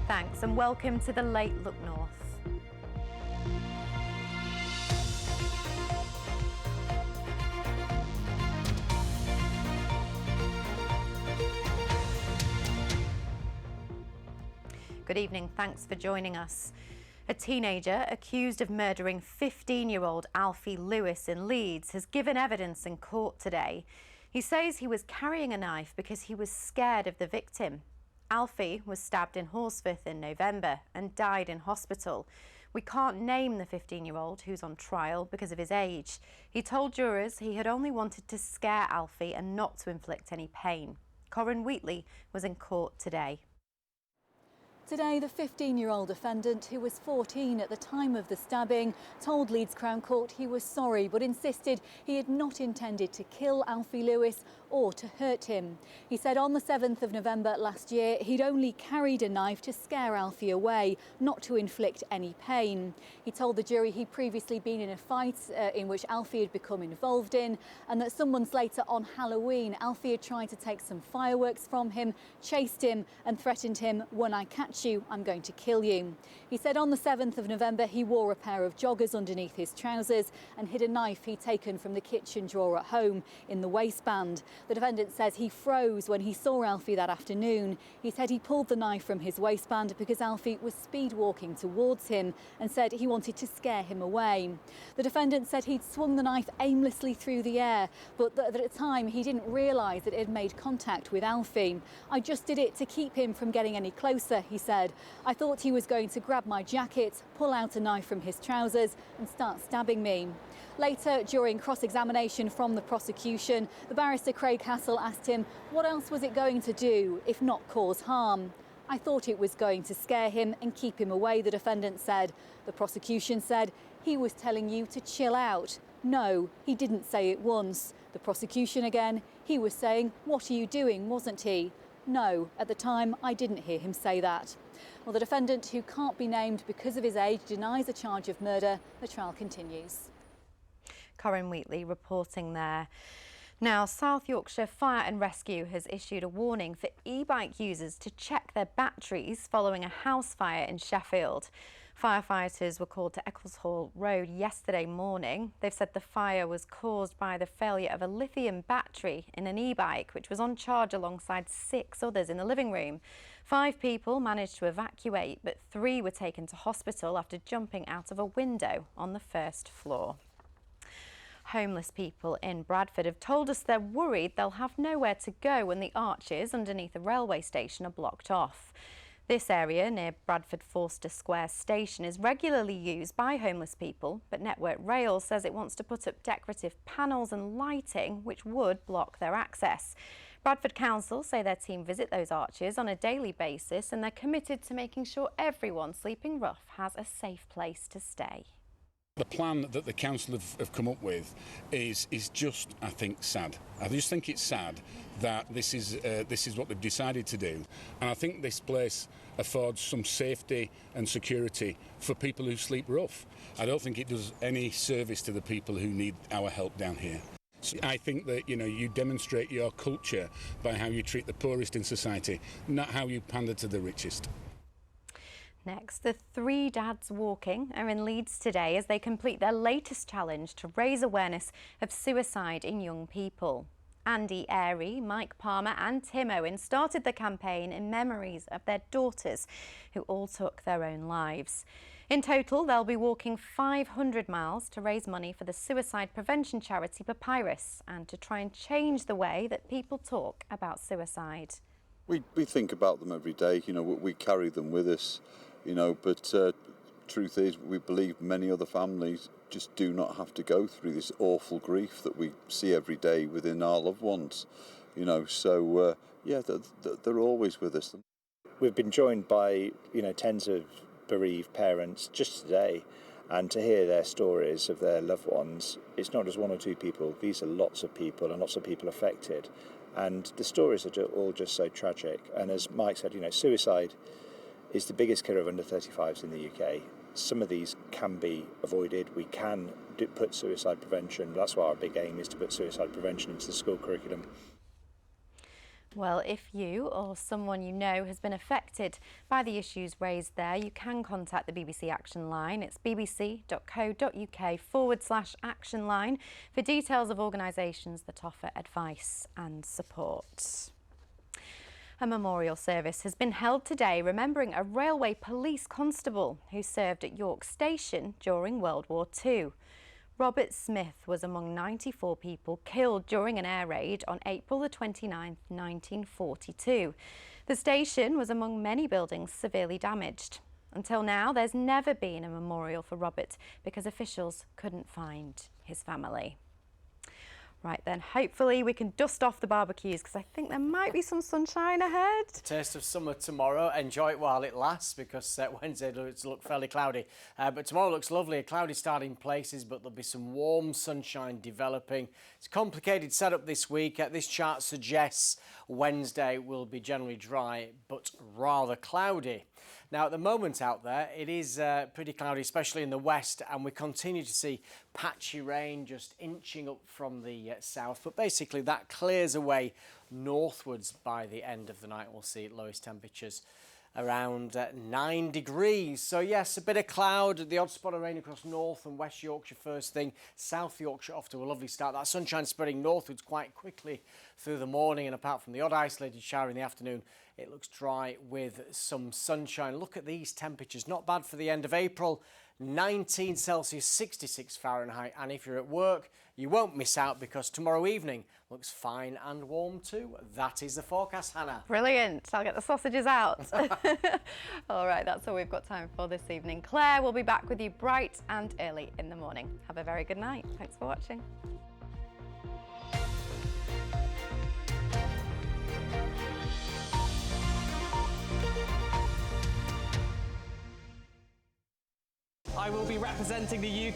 Thanks and welcome to the Late Look North. Good evening, thanks for joining us. A teenager accused of murdering 15-year-old Alfie Lewis in Leeds has given evidence in court today. He says he was carrying a knife because he was scared of the victim. Alfie was stabbed in Horsforth in November and died in hospital. We can't name the 15-year-old who's on trial because of his age. He told jurors he had only wanted to scare Alfie and not to inflict any pain. Corinne Wheatley was in court today. Today, the 15-year-old defendant, who was 14 at the time of the stabbing, told Leeds Crown Court he was sorry but insisted he had not intended to kill Alfie Lewis or to hurt him. He said on the 7th of November last year he'd only carried a knife to scare Alfie away, not to inflict any pain. He told the jury he'd previously been in a fight in which Alfie had become involved in, and that some months later on Halloween, Alfie had tried to take some fireworks from him, chased him and threatened him, "When I catch you, I'm going to kill you." He said on the 7th of November he wore a pair of joggers underneath his trousers and hid a knife he'd taken from the kitchen drawer at home in the waistband. The defendant says he froze when he saw Alfie that afternoon. He said he pulled the knife from his waistband because Alfie was speed walking towards him and said he wanted to scare him away. The defendant said he'd swung the knife aimlessly through the air, but that at the time he didn't realise that it had made contact with Alfie. "I just did it to keep him from getting any closer," he said. "I thought he was going to grab my jacket, pull out a knife from his trousers and start stabbing me." Later, during cross-examination from the prosecution, the barrister Craig Castle asked him what else was it going to do if not cause harm. "I thought it was going to scare him and keep him away," the defendant said. The prosecution said, "He was telling you to chill out." "No, he didn't say it once." The prosecution again, "He was saying, 'What are you doing?' wasn't he?" "No, at the time I didn't hear him say that." Well, the defendant, who can't be named because of his age, denies a charge of murder. The trial continues. Corinne Wheatley reporting there. Now, South Yorkshire Fire and Rescue has issued a warning for e-bike users to check their batteries following a house fire in Sheffield. Firefighters were called to Eccleshall Road yesterday morning. They've said the fire was caused by the failure of a lithium battery in an e-bike, which was on charge alongside 6 others in the living room. 5 people managed to evacuate, but 3 were taken to hospital after jumping out of a window on the first floor. Homeless people in Bradford have told us they're worried they'll have nowhere to go when the arches underneath a railway station are blocked off. This area near Bradford Forster Square station is regularly used by homeless people, but Network Rail says it wants to put up decorative panels and lighting which would block their access. Bradford Council say their team visit those arches on a daily basis and they're committed to making sure everyone sleeping rough has a safe place to stay. The plan that the council have come up with is just, I think, sad. I just think it's sad that this is what they've decided to do, and I think this place affords some safety and security for people who sleep rough. I don't think it does any service to the people who need our help down here. So I think that you demonstrate your culture by how you treat the poorest in society, not how you pander to the richest. Next, the 3 dads walking are in Leeds today as they complete their latest challenge to raise awareness of suicide in young people. Andy Airy, Mike Palmer and Tim Owen started the campaign in memories of their daughters who all took their own lives. In total, they'll be walking 500 miles to raise money for the suicide prevention charity Papyrus and to try and change the way that people talk about suicide. We think about them every day, we carry them with us. But truth is, we believe many other families just do not have to go through this awful grief that we see every day within our loved ones. So they're always with us. We've been joined by tens of bereaved parents just today, and to hear their stories of their loved ones, it's not just 1 or 2 people. These are lots of people and lots of people affected, and the stories are all just so tragic. And as Mike said, suicide is the biggest killer of under 35s in the UK. Some of these can be avoided. We can put suicide prevention. That's why our big aim is to put suicide prevention into the school curriculum. Well, if you or someone you know has been affected by the issues raised there, you can contact the BBC Action Line. It's bbc.co.uk/action line for details of organisations that offer advice and support. A memorial service has been held today remembering a railway police constable who served at York Station during World War II. Robert Smith was among 94 people killed during an air raid on April the 29th, 1942. The station was among many buildings severely damaged. Until now, there's never been a memorial for Robert because officials couldn't find his family. Right then, hopefully we can dust off the barbecues because I think there might be some sunshine ahead. Taste of summer tomorrow. Enjoy it while it lasts because Wednesday looks fairly cloudy. But tomorrow looks lovely. A cloudy start in places, but there'll be some warm sunshine developing. It's a complicated setup this week. This chart suggests Wednesday will be generally dry, but rather cloudy. Now, at the moment out there, it is pretty cloudy, especially in the west, and we continue to see patchy rain just inching up from the south. But basically, that clears away northwards by the end of the night. We'll see lowest temperatures around 9 degrees. So, yes, a bit of cloud, the odd spot of rain across North and West Yorkshire first thing. South Yorkshire off to a lovely start. That sunshine spreading northwards quite quickly through the morning, and apart from the odd isolated shower in the afternoon, it looks dry with some sunshine. Look at these temperatures, not bad for the end of April. 19 Celsius, 66 Fahrenheit, and if you're at work, you won't miss out because tomorrow evening looks fine and warm too. That is the forecast, Hannah. Brilliant. I'll get the sausages out. All right, that's all we've got time for this evening. Claire will be back with you bright and early in the morning. Have a very good night. Thanks for watching. I will be representing the UK